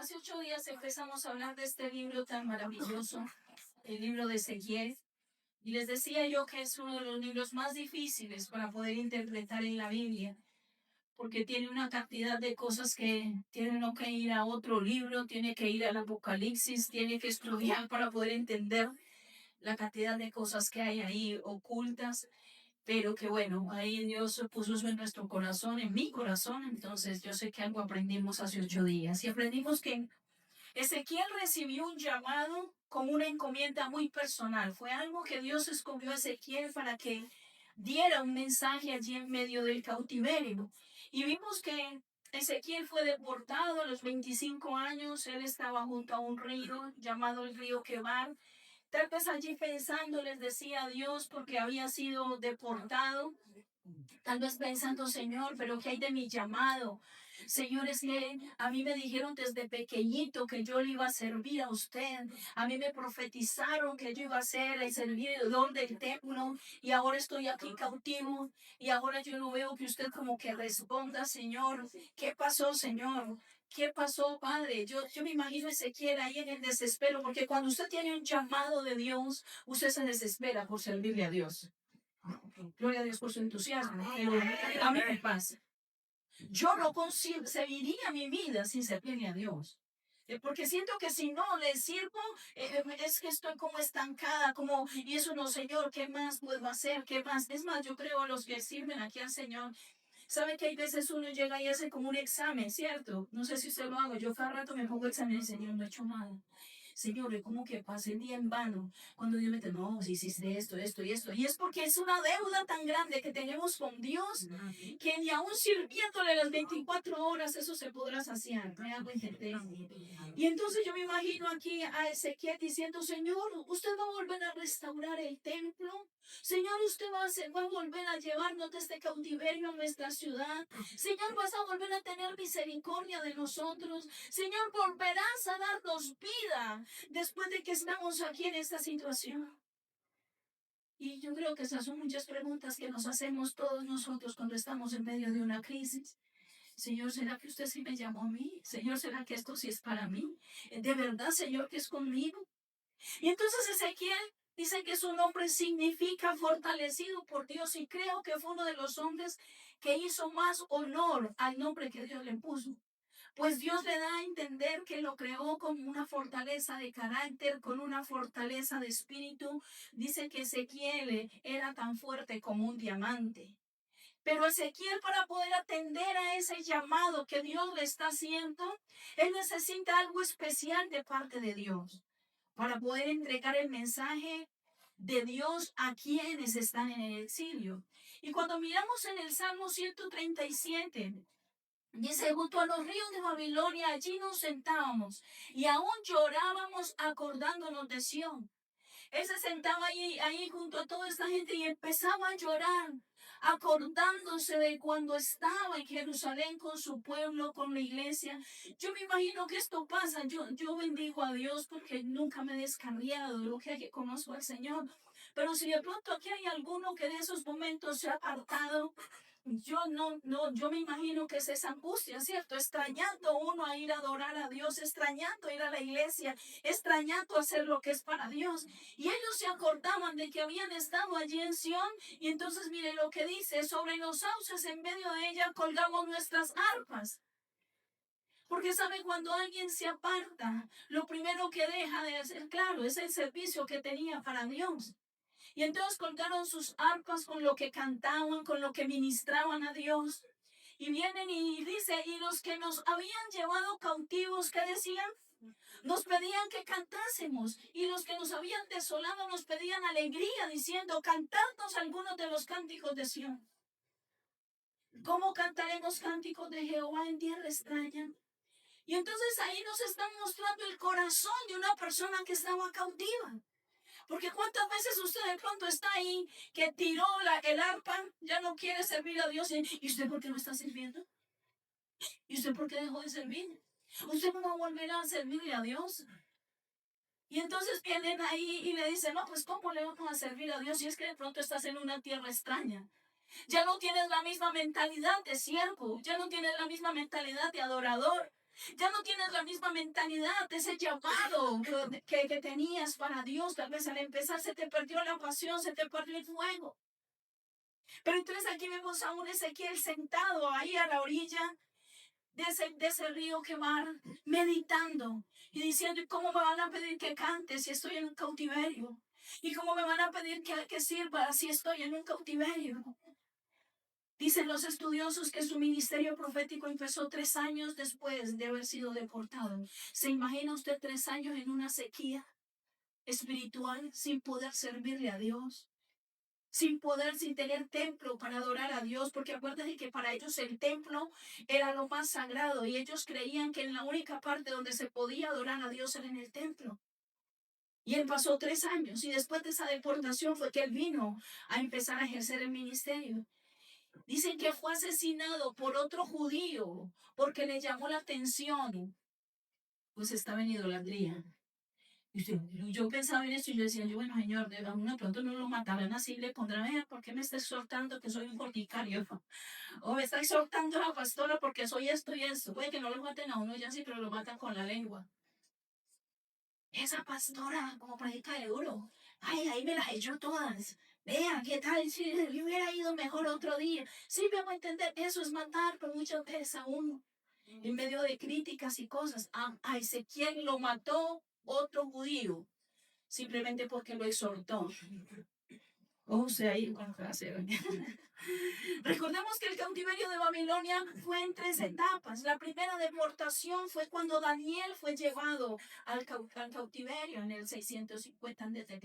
Hace 8 días empezamos a hablar de este libro tan maravilloso, el libro de Ezequiel. Y les decía yo que es uno de los libros más difíciles para poder interpretar en la Biblia, porque tiene una cantidad de cosas que tiene uno que ir a otro libro, tiene que ir al Apocalipsis, tiene que estudiar para poder entender la cantidad de cosas que hay ahí ocultas. Pero que bueno, ahí Dios puso eso en nuestro corazón, en mi corazón. Entonces yo sé que algo aprendimos hace 8 días y aprendimos que Ezequiel recibió un llamado con una encomienda muy personal. Fue algo que Dios escogió a Ezequiel para que diera un mensaje allí en medio del cautiverio. Y vimos que Ezequiel fue deportado a los 25 años. Él estaba junto a un río llamado el río Quebar. Tal vez allí pensando les decía a Dios porque había sido deportado. Tal vez pensando, Señor, pero ¿qué hay de mi llamado? Señor, es que a mí me dijeron desde pequeñito que yo le iba a servir a usted. A mí me profetizaron que yo iba a ser el servidor del templo y ahora estoy aquí cautivo y ahora yo no veo que usted como que responda, Señor. ¿Qué pasó, Señor? ¿Qué pasó, Padre? Yo me imagino a Ezequiel ahí en el desespero, porque cuando usted tiene un llamado de Dios, usted se desespera por servirle a Dios. Gloria a Dios por su entusiasmo. Pero a mí me pasa. Yo no concebiría mi vida sin servirle a Dios. Porque siento que si no le sirvo, es que estoy como estancada, como, y eso no, Señor, ¿qué más puedo hacer? ¿Qué más? Es más, yo creo a los que sirven aquí al Señor. ¿Sabe que hay veces uno llega y hace como un examen, cierto? No sé si usted lo haga. Yo cada rato me pongo examen y Señor, no he hecho nada. Señor, es como que pasé el día en vano. Cuando Dios me dice, no, si hiciste esto, esto y esto. Y es porque es una deuda tan grande que tenemos con Dios que ni aún sirviéndole las 24 horas eso se podrá saciar. Me hago entender. Y entonces yo me imagino aquí a Ezequiel diciendo, Señor, usted va a volver a restaurar el templo. Señor, usted va a volver a llevarnos de este cautiverio a nuestra ciudad. Señor, vas a volver a tener misericordia de nosotros. Señor, volverás a darnos vida después de que estamos aquí en esta situación. Y yo creo que esas son muchas preguntas que nos hacemos todos nosotros cuando estamos en medio de una crisis. Señor, ¿será que usted sí me llamó a mí? Señor, ¿será que esto sí es para mí? ¿De verdad, Señor, que es conmigo? Y entonces Ezequiel dice que su nombre significa fortalecido por Dios y creo que fue uno de los hombres que hizo más honor al nombre que Dios le puso. Pues Dios le da a entender que lo creó con una fortaleza de carácter, con una fortaleza de espíritu. Dice que Ezequiel era tan fuerte como un diamante. Pero Ezequiel, para poder atender a ese llamado que Dios le está haciendo, él necesita algo especial de parte de Dios para poder entregar el mensaje de Dios a quienes están en el exilio. Y cuando miramos en el Salmo 137, dice, junto a los ríos de Babilonia, allí nos sentábamos y aún llorábamos acordándonos de Sión. Él se sentaba ahí junto a toda esta gente y empezaba a llorar, acordándose de cuando estaba en Jerusalén con su pueblo, con la iglesia. Yo me imagino que esto pasa. Yo bendigo a Dios porque nunca me he descarriado de lo que conozco al Señor. Pero si de pronto aquí hay alguno que de esos momentos se ha apartado, yo me imagino que es esa angustia, ¿cierto? Extrañando uno a ir a adorar a Dios, extrañando ir a la iglesia, extrañando hacer lo que es para Dios. Y ellos se acordaban de que habían estado allí en Sión. Y entonces mire lo que dice, sobre los sauces en medio de ella colgamos nuestras arpas. Porque sabe, cuando alguien se aparta, lo primero que deja de hacer, claro, es el servicio que tenía para Dios. Y entonces colgaron sus arpas con lo que cantaban, con lo que ministraban a Dios. Y vienen y dice, y los que nos habían llevado cautivos, ¿qué decían? Nos pedían que cantásemos. Y los que nos habían desolado nos pedían alegría, diciendo, cantadnos algunos de los cánticos de Sión. ¿Cómo cantaremos cánticos de Jehová en tierra extraña? Y entonces ahí nos están mostrando el corazón de una persona que estaba cautiva. Porque cuántas veces usted de pronto está ahí, que tiró el arpa, ya no quiere servir a Dios. ¿Y usted por qué no está sirviendo? ¿Y usted por qué dejó de servir? Usted no va a volver a servirle a Dios. Y entonces vienen ahí y le dicen, no, pues ¿cómo le vamos a servir a Dios si es que de pronto estás en una tierra extraña? Ya no tienes la misma mentalidad de siervo, ya no tienes la misma mentalidad de adorador. Ya no tienes la misma mentalidad, ese llamado que tenías para Dios. Tal vez al empezar se te perdió la pasión, se te perdió el fuego. Pero entonces aquí vemos a un Ezequiel sentado ahí a la orilla de ese río Quebar, meditando y diciendo, ¿cómo me van a pedir que cante si estoy en un cautiverio? ¿Y cómo me van a pedir que sirva si estoy en un cautiverio? Dicen los estudiosos que su ministerio profético empezó 3 años después de haber sido deportado. ¿Se imagina usted 3 años en una sequía espiritual sin poder servirle a Dios? Sin poder, sin tener templo para adorar a Dios, porque acuérdense que para ellos el templo era lo más sagrado y ellos creían que en la única parte donde se podía adorar a Dios era en el templo. Y él pasó 3 años y después de esa deportación fue que él vino a empezar a ejercer el ministerio. Dicen que fue asesinado por otro judío porque le llamó la atención, pues estaba en idolatría. Yo pensaba en eso y yo decía, bueno, señor, de pronto no lo matarán así, le pondrán, ¿por qué me está exhortando que soy un fornicario? O me está exhortando la pastora porque soy esto y esto. Puede que no lo maten a uno ya sí, pero lo matan con la lengua. Esa pastora, como predica de duro, ay, ahí me las echó todas. Vea, ¿qué tal si le hubiera ido mejor otro día? Sí, me voy a entender, eso es matar, pero muchas veces a uno, en medio de críticas y cosas. A Ezequiel lo mató otro judío, simplemente porque lo exhortó. O sea, ahí con frase. Recordemos que el cautiverio de Babilonia fue en 3 etapas. La primera deportación fue cuando Daniel fue llevado al cautiverio en el 650 a.C.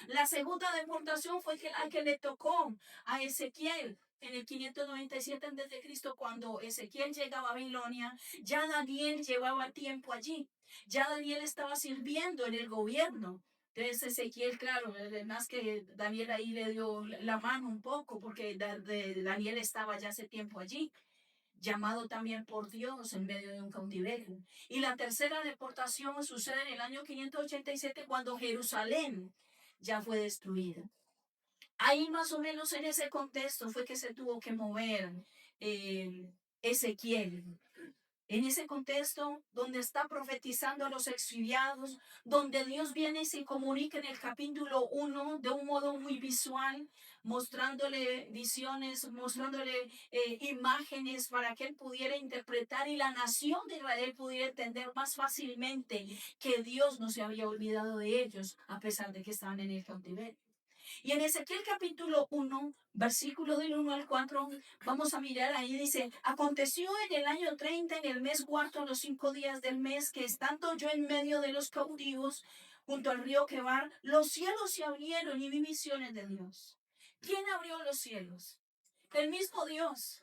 La segunda deportación fue la que le tocó a Ezequiel en el 597 a.C. Cuando Ezequiel llega a Babilonia, ya Daniel llevaba tiempo allí. Ya Daniel estaba sirviendo en el gobierno. Entonces Ezequiel, claro, además que Daniel ahí le dio la mano un poco, porque Daniel estaba ya hace tiempo allí, llamado también por Dios en medio de un cautiverio. Y la tercera deportación sucede en el año 587 cuando Jerusalén ya fue destruida. Ahí más o menos en ese contexto fue que se tuvo que mover Ezequiel. En ese contexto donde está profetizando a los exiliados, donde Dios viene y se comunica en el capítulo 1 de un modo muy visual, mostrándole visiones, mostrándole imágenes para que él pudiera interpretar y la nación de Israel pudiera entender más fácilmente que Dios no se había olvidado de ellos a pesar de que estaban en el cautiverio. Y en Ezequiel capítulo 1, versículo del 1 al 4, vamos a mirar ahí, dice, aconteció en el año 30, en el mes cuarto, los 5 días del mes, que estando yo en medio de los cautivos, junto al río Quebar, los cielos se abrieron y vi visiones de Dios. ¿Quién abrió los cielos? El mismo Dios.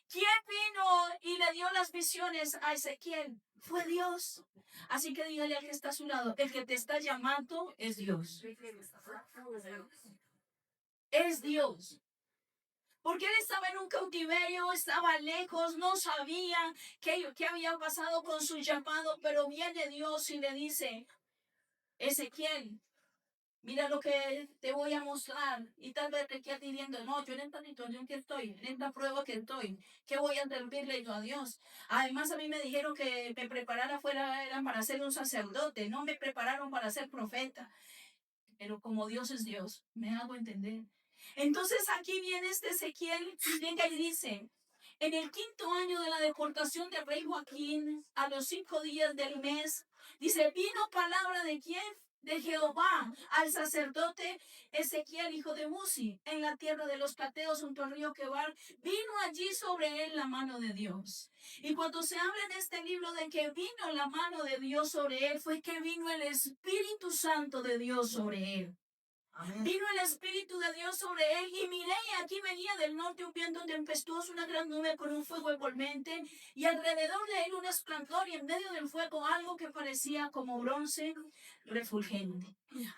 ¿Quién vino y le dio las visiones a Ezequiel? Fue Dios. Así que dígale al que está a su lado, el que te está llamando es Dios. Es Dios. Porque él estaba en un cautiverio, estaba lejos, no sabía qué había pasado con su llamado, pero viene Dios y le dice, Ezequiel, mira lo que te voy a mostrar. Y tal vez te quedas diciendo, no, yo en esta situación que estoy, en esta prueba que estoy, ¿qué voy a servirle yo a Dios? Además, a mí me dijeron que me preparara era para ser un sacerdote, no me prepararon para ser profeta. Pero como Dios es Dios, me hago entender. Entonces aquí viene este Ezequiel, venga y dice, en el 5.º año de la deportación del rey Joaquín, a los 5 días del mes, dice, vino palabra de quién? De Jehová al sacerdote Ezequiel, hijo de Buzi, en la tierra de los Plateos, junto al río Quebar, vino allí sobre él la mano de Dios. Y cuando se habla en este libro de que vino la mano de Dios sobre él, fue que vino el Espíritu Santo de Dios sobre él. Amén. Vino el Espíritu de Dios sobre él y miré y aquí venía del norte un viento tempestuoso, una gran nube con un fuego envolvente y alrededor de él un esplendor y en medio del fuego algo que parecía como bronce refulgente.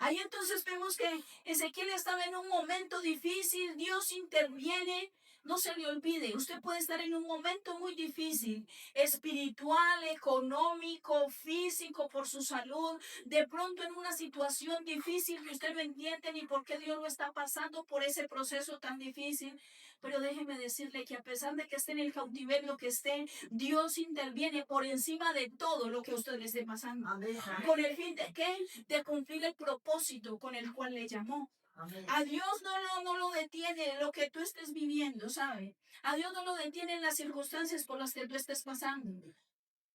Ahí entonces vemos que Ezequiel estaba en un momento difícil, Dios interviene. No se le olvide, usted puede estar en un momento muy difícil, espiritual, económico, físico, por su salud, de pronto en una situación difícil que usted no entiende ni por qué Dios lo está pasando por ese proceso tan difícil. Pero déjeme decirle que a pesar de que esté en el cautiverio que esté, Dios interviene por encima de todo lo que a usted le esté pasando. Amén. ¿Con el fin de qué? De cumplir el propósito con el cual le llamó. Amén. A Dios no lo detiene lo que tú estés viviendo, ¿sabe? A Dios no lo detienen las circunstancias por las que tú estés pasando.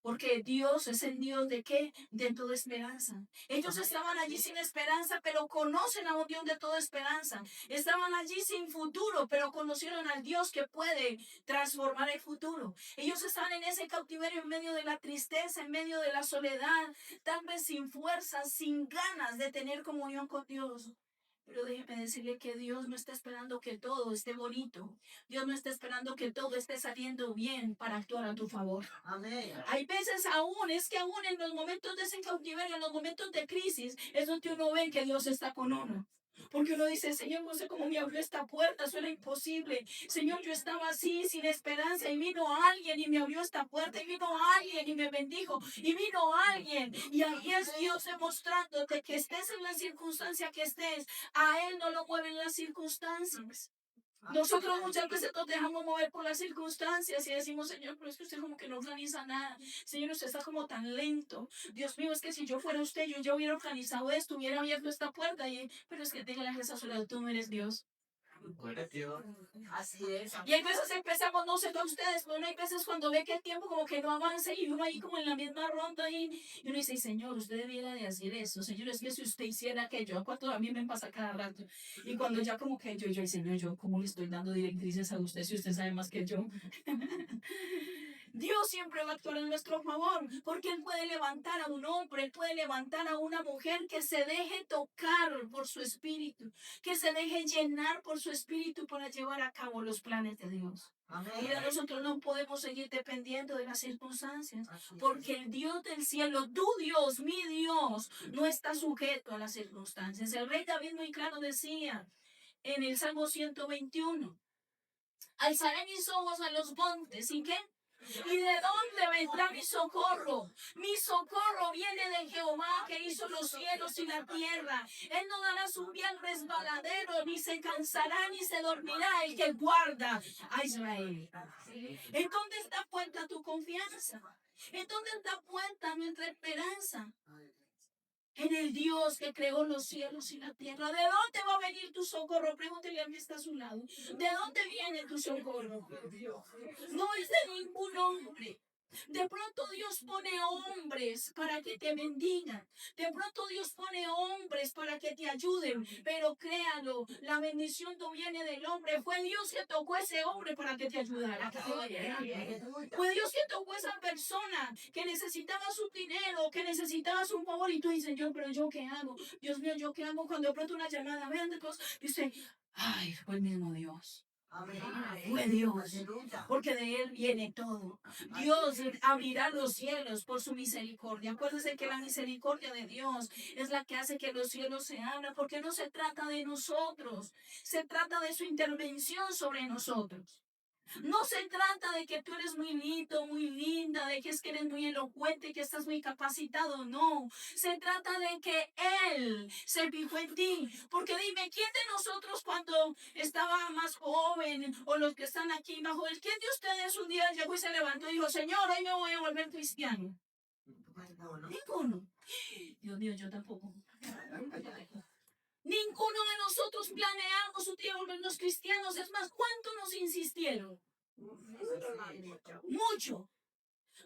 Porque Dios es el Dios de qué? De toda esperanza. Ellos estaban allí sin esperanza, pero conocen a un Dios de toda esperanza. Estaban allí sin futuro, pero conocieron al Dios que puede transformar el futuro. Ellos estaban en ese cautiverio en medio de la tristeza, en medio de la soledad, tal vez sin fuerzas, sin ganas de tener comunión con Dios. Pero déjeme decirle que Dios no está esperando que todo esté bonito. Dios no está esperando que todo esté saliendo bien para actuar a tu favor. Amén. Hay veces aún, es que aún en los momentos de ese cautiverio, en los momentos de crisis, es donde uno ve que Dios está con uno. Porque uno dice, Señor, no sé cómo me abrió esta puerta, eso era imposible. Señor, yo estaba así, sin esperanza, y vino alguien y me abrió esta puerta, y vino alguien y me bendijo, y vino alguien. Y ahí es Dios demostrándote que estés en la circunstancia que estés, a Él no lo mueven las circunstancias. Nosotros muchas veces nos dejamos mover por las circunstancias y decimos, Señor, pero es que usted como que no organiza nada. Señor, usted está como tan lento. Dios mío, es que si yo fuera usted, yo ya hubiera organizado esto, hubiera abierto esta puerta. Pero es que tenga la gracia sola, tú no eres Dios. Así es. Y hay veces empezamos, no sé de ustedes, pero hay veces cuando ve que el tiempo como que no avanza y uno ahí como en la misma ronda y uno dice, Señor, usted debiera de hacer eso. Señor, es que si usted hiciera aquello, a cuánto a mí me pasa cada rato. Y cuando ya como que yo, Señor, yo cómo le estoy dando directrices a usted si usted sabe más que yo. Dios siempre va a actuar en nuestro favor, porque Él puede levantar a un hombre, Él puede levantar a una mujer que se deje tocar por su espíritu, que se deje llenar por su espíritu para llevar a cabo los planes de Dios. Amén. Mira, nosotros no podemos seguir dependiendo de las circunstancias, Así es. porque el Dios del cielo, tu Dios, mi Dios, no está sujeto a las circunstancias. El rey David muy claro decía en el Salmo 121, alzaré mis ojos a los montes, ¿y qué? ¿Y de dónde vendrá mi socorro? Mi socorro viene de Jehová que hizo los cielos y la tierra. Él no dará su pie al resbaladero, ni se cansará, ni se dormirá el que guarda a Israel. ¿En dónde está puesta tu confianza? ¿En dónde está puesta nuestra esperanza? En el Dios que creó los cielos y la tierra. ¿De dónde va a venir tu socorro? Pregúntele a mí, está a su lado. ¿De dónde viene tu socorro? No es de ningún hombre. De pronto Dios pone hombres para que te bendigan. De pronto Dios pone hombres para que te ayuden. Pero créalo, la bendición no viene del hombre. Fue Dios que tocó a ese hombre para que te ayudara. Fue Dios que tocó a esa persona que necesitaba su dinero, que necesitaba su favor. Y tú dices, yo, pero yo qué hago. Dios mío, yo qué hago cuando de pronto una llamada, vean de cosas. Dice, ay, fue el mismo Dios. Amén. Fue Dios, Aleluya. porque de Él viene todo. Dios abrirá los cielos por su misericordia. Acuérdense que la misericordia de Dios es la que hace que los cielos se abran, porque no se trata de nosotros, se trata de su intervención sobre nosotros. No se trata de que tú eres muy lindo, muy linda, de que es que eres muy elocuente, que estás muy capacitado. No, se trata de que Él se fijó en ti. Porque dime, ¿quién de nosotros cuando estaba más joven o los que están aquí bajo él, quién de ustedes un día llegó y se levantó y dijo, Señor, hoy me voy a volver cristiano? Ninguno. Dios mío, yo tampoco. Ninguno de nosotros planeamos un día volvernos cristianos. Es más, ¿cuánto nos insistieron? Mucho.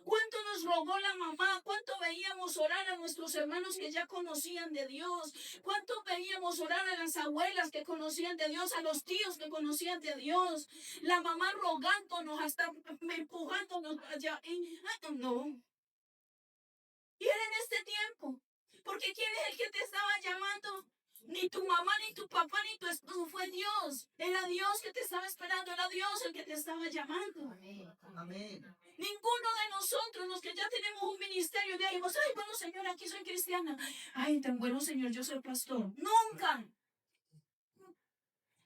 ¿Cuánto nos rogó la mamá? ¿Cuánto veíamos orar a nuestros hermanos que ya conocían de Dios? ¿Cuánto veíamos orar a las abuelas que conocían de Dios? A los tíos que conocían de Dios. La mamá rogándonos, hasta empujándonos allá. No. Y era en este tiempo. Porque ¿quién es el que te estaba llamando? Ni tu mamá, ni tu papá, ni tu esposo, fue Dios. Era Dios que te estaba esperando, era Dios el que te estaba llamando. Amén. Ninguno de nosotros, los que ya tenemos un ministerio, dijimos, ay, bueno, Señor, aquí soy cristiana. Ay, tan bueno, Señor, yo soy pastor. Nunca.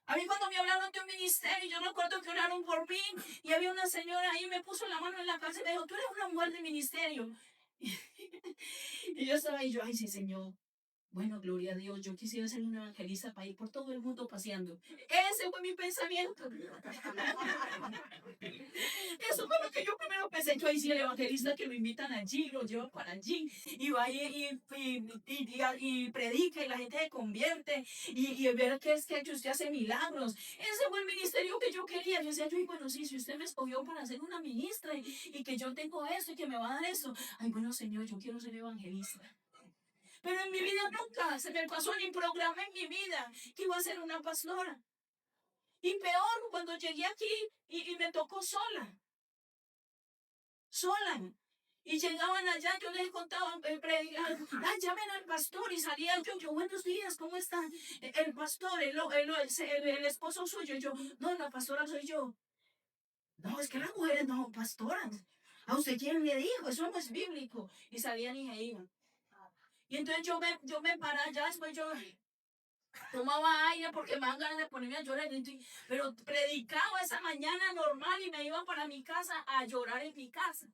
A mí cuando me hablaron de un ministerio, yo recuerdo que oraron por mí y había una señora ahí, me puso la mano en la cabeza y me dijo, tú eres una mujer de ministerio. Y yo estaba ahí, yo, ay, sí, Señor. Bueno, gloria a Dios, yo quisiera ser un evangelista para ir por todo el mundo paseando. Ese fue mi pensamiento. Eso fue lo que yo primero pensé. Yo hice el evangelista que lo invitan allí, lo llevan para allí, y va y predica y la gente se convierte, y ver que es que usted hace milagros. Ese fue el ministerio que yo quería. Yo decía, yo, y bueno, sí, si usted me escogió para ser una ministra y que yo tengo esto y que me va a dar eso, ay, bueno, Señor, yo quiero ser evangelista. Pero en mi vida nunca se me pasó ni programa en mi vida que iba a ser una pastora. Y peor, cuando llegué aquí y me tocó sola. Y llegaban allá, yo les contaba, predicar, llamen al pastor, y salía yo, buenos días, ¿cómo están? El pastor, el esposo suyo, y yo, no, la pastora soy yo. No, es que las mujeres no son pastoras. ¿A usted quién le dijo? Eso no es bíblico. Y salían y se iban. Y entonces yo me paraba allá, después yo tomaba aire porque me daban ganas de ponerme a llorar. Pero predicaba esa mañana normal y me iba para mi casa a llorar en mi casa.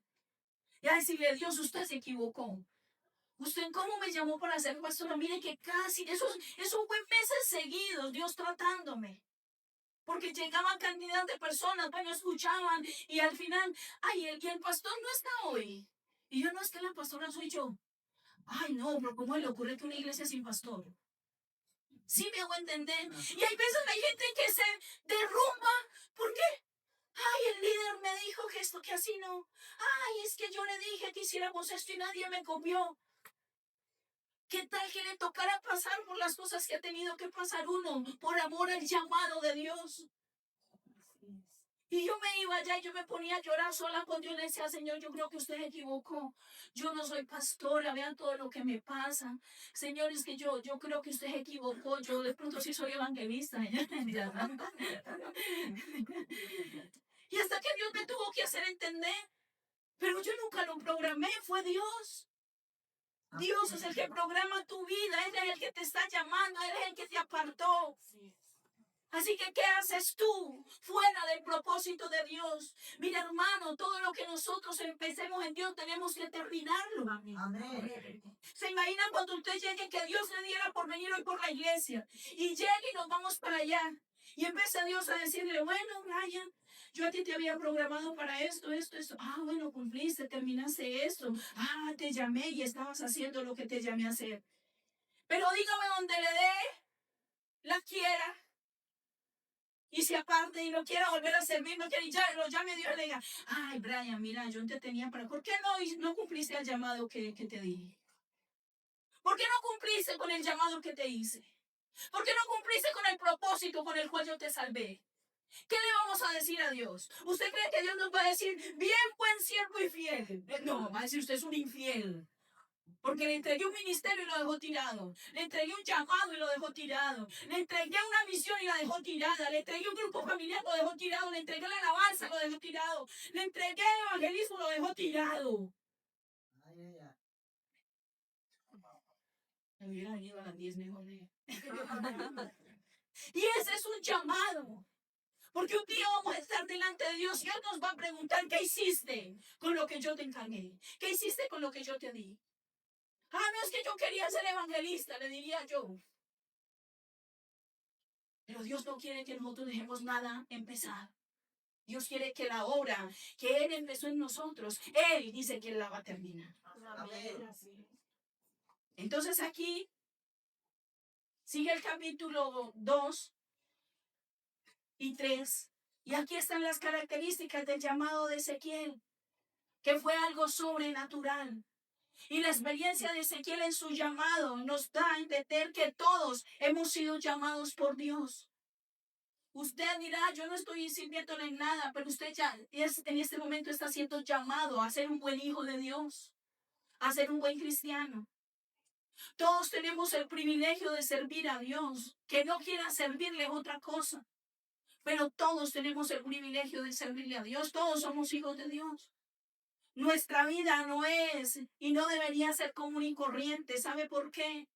Y a decirle, Dios, usted se equivocó. ¿Usted cómo me llamó para ser pastora? Mire que casi, esos fue meses seguidos, Dios tratándome. Porque llegaban cantidad de personas, bueno, escuchaban, y al final, ay, el pastor no está hoy. Y yo, no, es que la pastora soy yo. Ay, no, pero ¿cómo le ocurre que una iglesia sin pastor? Sí me hago entender. Y hay veces hay gente que se derrumba. ¿Por qué? Ay, el líder me dijo que esto, que así no. Ay, es que yo le dije que hiciéramos esto y nadie me copió. ¿Qué tal que le tocara pasar por las cosas que ha tenido que pasar uno por amor al llamado de Dios? Y yo me iba allá y yo me ponía a llorar sola cuando yo le decía, Señor, yo creo que usted se equivocó. Yo no soy pastora, vean todo lo que me pasa. Señor, es que yo creo que usted se equivocó. Yo de pronto sí soy evangelista. Y hasta que Dios me tuvo que hacer entender. Pero yo nunca lo programé, fue Dios. Dios es el que programa tu vida, Él es el que te está llamando, Él es el que te apartó. Así que, ¿qué haces tú fuera del propósito de Dios? Mira, hermano, todo lo que nosotros empecemos en Dios tenemos que terminarlo. Amén. ¿Se imaginan cuando usted llegue que Dios le diera por venir hoy por la iglesia? Y llegue y nos vamos para allá. Y empieza Dios a decirle, bueno, Brian, yo a ti te había programado para esto. Ah, bueno, cumpliste, terminaste esto. Ah, te llamé y estabas haciendo lo que te llamé a hacer. Pero dígame donde le dé la quiera y se aparte y no quiera volver a servir, no quiere, y ya lo llame Dios y le diga, ay, Brian, mira, yo te tenía para, ¿por qué no cumpliste el llamado que te di? ¿Por qué no cumpliste con el llamado que te hice? ¿Por qué no cumpliste con el propósito con el cual yo te salvé? ¿Qué le vamos a decir a Dios? ¿Usted cree que Dios nos va a decir, bien, buen siervo y fiel? No, va a decir, usted es un infiel. Porque le entregué un ministerio y lo dejó tirado. Le entregué un llamado y lo dejó tirado. Le entregué una misión y la dejó tirada. Le entregué un grupo familiar y lo dejó tirado. Le entregué la alabanza y lo dejó tirado. Le entregué el evangelismo y lo dejó tirado. Me hubiera venido a las 10 mejor. Y ese es un llamado. Porque un día vamos a estar delante de Dios y Dios nos va a preguntar, ¿qué hiciste con lo que yo te encargué? ¿Qué hiciste con lo que yo te di? Ah, no es que yo quería ser evangelista, le diría yo. Pero Dios no quiere que nosotros dejemos nada empezar. Dios quiere que la obra que Él empezó en nosotros, Él dice que Él la va a terminar. Amén. Entonces aquí sigue el capítulo 2 y 3. Y aquí están las características del llamado de Ezequiel, que fue algo sobrenatural. Y la experiencia de Ezequiel en su llamado nos da a entender que todos hemos sido llamados por Dios. Usted dirá, yo no estoy sirviéndole en nada, pero usted ya en este momento está siendo llamado a ser un buen hijo de Dios, a ser un buen cristiano. Todos tenemos el privilegio de servir a Dios, que no quiera servirle otra cosa, pero todos tenemos el privilegio de servirle a Dios, todos somos hijos de Dios. Nuestra vida no es y no debería ser común y corriente. ¿Sabe por qué?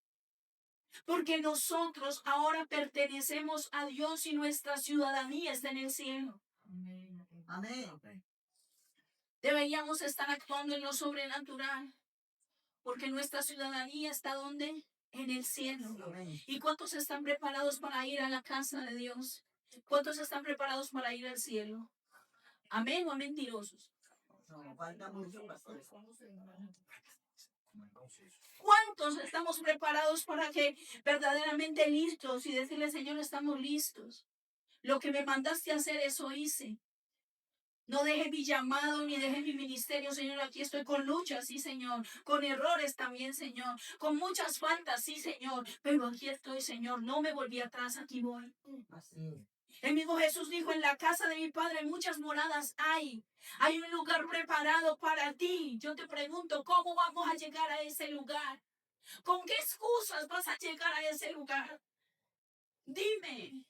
Porque nosotros ahora pertenecemos a Dios y nuestra ciudadanía está en el cielo. Amén. Deberíamos estar actuando en lo sobrenatural, porque nuestra ciudadanía está ¿dónde? en el cielo. ¿Y cuántos están preparados para ir a la casa de Dios? ¿Cuántos están preparados para ir al cielo? Amén o mentirosos. ¿Cuántos estamos preparados para que verdaderamente listos y decirle, Señor, estamos listos? Lo que me mandaste a hacer, eso hice. No deje mi llamado ni deje mi ministerio, Señor. Aquí estoy con luchas, sí, Señor. Con errores también, Señor. Con muchas faltas, sí, Señor. Pero aquí estoy, Señor. No me volví atrás, aquí voy. El mismo Jesús dijo, en la casa de mi Padre muchas moradas hay. Hay un lugar preparado para ti. Yo te pregunto, ¿cómo vamos a llegar a ese lugar? ¿Con qué excusas vas a llegar a ese lugar? Dime.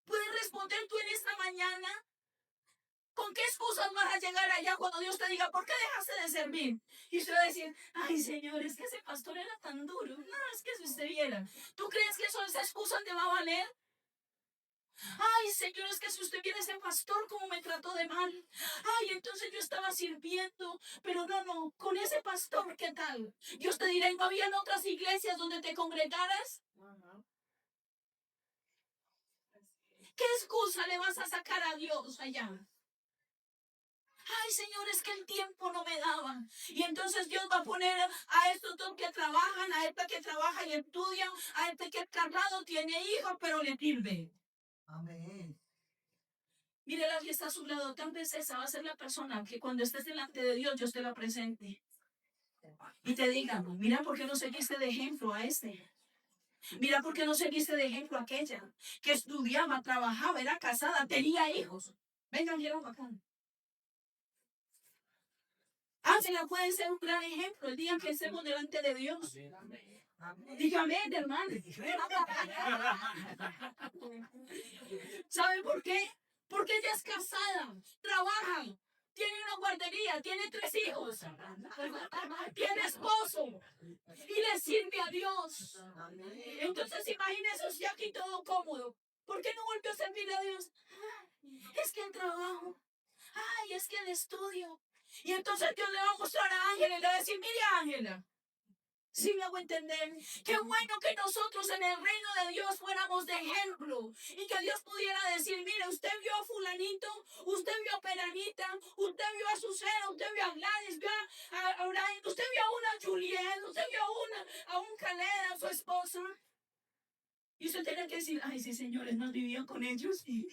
¿Puedes responder tú en esta mañana? ¿Con qué excusas vas a llegar allá cuando Dios te diga, ¿por qué dejaste de servir? Y usted va a decir, ay, Señor, es que ese pastor era tan duro. No, es que si usted viera. ¿Tú crees que esa excusa te va a valer? Ay, Señor, es que si usted viera ese pastor como me trató de mal. Ay, entonces yo estaba sirviendo. Pero no, con ese pastor, ¿qué tal? Dios te dirá, ¿no habían otras iglesias donde te congregaras? ¿Qué excusa le vas a sacar a Dios allá? Ay, Señor, es que el tiempo no me daba. Y entonces Dios va a poner a estos dos que trabajan, a este que trabaja y estudia, a este que es casado, tiene hijos, pero le sirve. Amén. Mire la que está a su lado. Tal vez esa va a ser la persona que cuando estés delante de Dios, Dios te la presente. Y te diga, mira por qué no seguiste de ejemplo a este. Mira por qué no seguiste de ejemplo a aquella que estudiaba, trabajaba, era casada, tenía hijos. Vengan, quiero acá. Ángela puede ser un gran ejemplo el día que estemos delante de Dios. Dígame, hermano. ¿Saben por qué? Porque ella es casada, trabaja, tiene una guardería, tiene 3 hijos, tiene esposo y le sirve a Dios. Entonces imagínese usted aquí todo cómodo. ¿Por qué no volvió a servir a Dios? Es que el trabajo. Ay, es que el estudio. Y entonces Dios le va a mostrar a Ángela y le va a decir, mire Ángela, ¿sí me hago entender? Qué bueno que nosotros en el reino de Dios fuéramos de ejemplo y que Dios pudiera decir, mire, usted vio a fulanito, usted vio a Peranita, usted vio a Susana, usted vio a Gladys, vio a Brian, usted vio a una Juliet, usted vio a un Caled, a su esposa. Y usted tiene que decir, ay, sí, señores, nos vivían con ellos y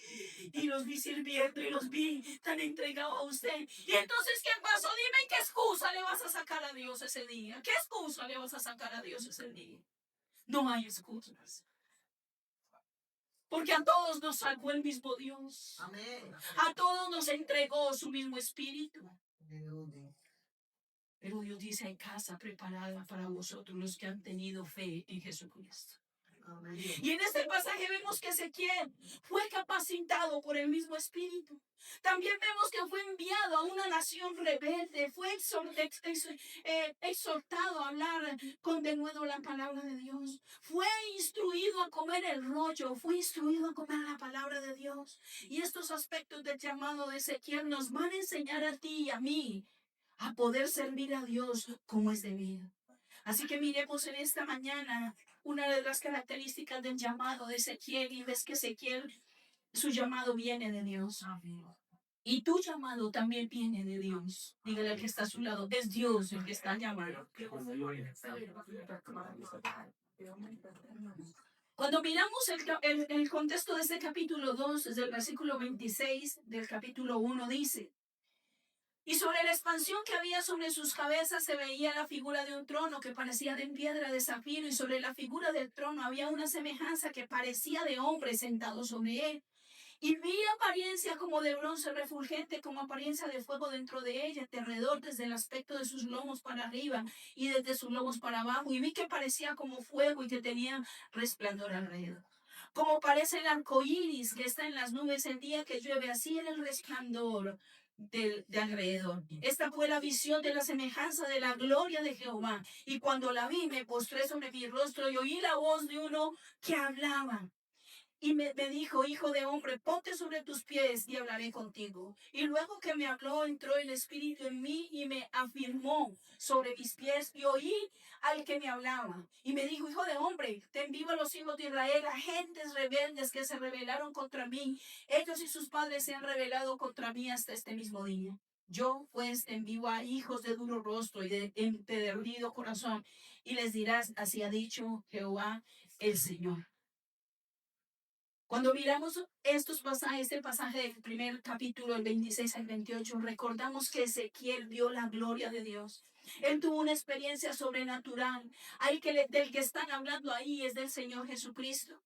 los vi sirviendo y los vi tan entregados a usted. Y entonces, ¿qué pasó? Dime, ¿qué excusa le vas a sacar a Dios ese día? ¿Qué excusa le vas a sacar a Dios ese día? No hay excusas. Porque a todos nos salvó el mismo Dios. Amén. A todos nos entregó su mismo espíritu. Pero Dios dice, hay casa preparada para vosotros los que han tenido fe en Jesucristo. Y en este pasaje vemos que Ezequiel fue capacitado por el mismo Espíritu. También vemos que fue enviado a una nación rebelde, fue exhortado a hablar con de nuevo la palabra de Dios. Fue instruido a comer el rollo, fue instruido a comer la palabra de Dios. Y estos aspectos del llamado de Ezequiel nos van a enseñar a ti y a mí a poder servir a Dios como es debido. Así que miremos en esta mañana una de las características del llamado de Ezequiel y ves que Ezequiel, su llamado viene de Dios. Y tu llamado también viene de Dios. Dígale al que está a su lado, es Dios el que está llamando. Cuando miramos el contexto de este capítulo 2, desde el versículo 26 del capítulo 1, dice, y sobre la expansión que había sobre sus cabezas se veía la figura de un trono que parecía de piedra de zafiro, y sobre la figura del trono había una semejanza que parecía de hombre sentado sobre él. Y vi apariencia como de bronce refulgente, como apariencia de fuego dentro de ella, alrededor, desde el aspecto de sus lomos para arriba y desde sus lomos para abajo. Y vi que parecía como fuego y que tenía resplandor alrededor. Como parece el arco iris que está en las nubes el día que llueve, así era el resplandor de alrededor. Esta fue la visión de la semejanza de la gloria de Jehová. Y cuando la vi, me postré sobre mi rostro y oí la voz de uno que hablaba. Y me dijo, hijo de hombre, ponte sobre tus pies y hablaré contigo. Y luego que me habló, entró el Espíritu en mí y me afirmó sobre mis pies y oí al que me hablaba. Y me dijo, hijo de hombre, ten vivo a los hijos de Israel, agentes rebeldes que se rebelaron contra mí. Ellos y sus padres se han rebelado contra mí hasta este mismo día. Yo pues te envío a hijos de duro rostro y de empedernido corazón. Y les dirás, así ha dicho Jehová el Señor. Cuando miramos estos pasajes, este pasaje del primer capítulo, el 26 al 28, recordamos que Ezequiel vio la gloria de Dios. Él tuvo una experiencia sobrenatural. Del que están hablando ahí es del Señor Jesucristo,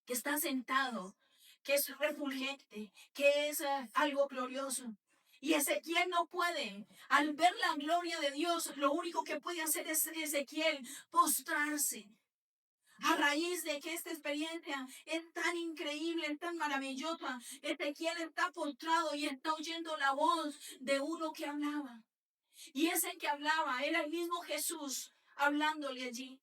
que está sentado, que es refulgente, que es algo glorioso. Y Ezequiel no puede, al ver la gloria de Dios, lo único que puede hacer es Ezequiel postrarse. A raíz de que esta experiencia es tan increíble, es tan maravillosa, Ezequiel está postrado y está oyendo la voz de uno que hablaba. Y ese que hablaba era el mismo Jesús hablándole allí.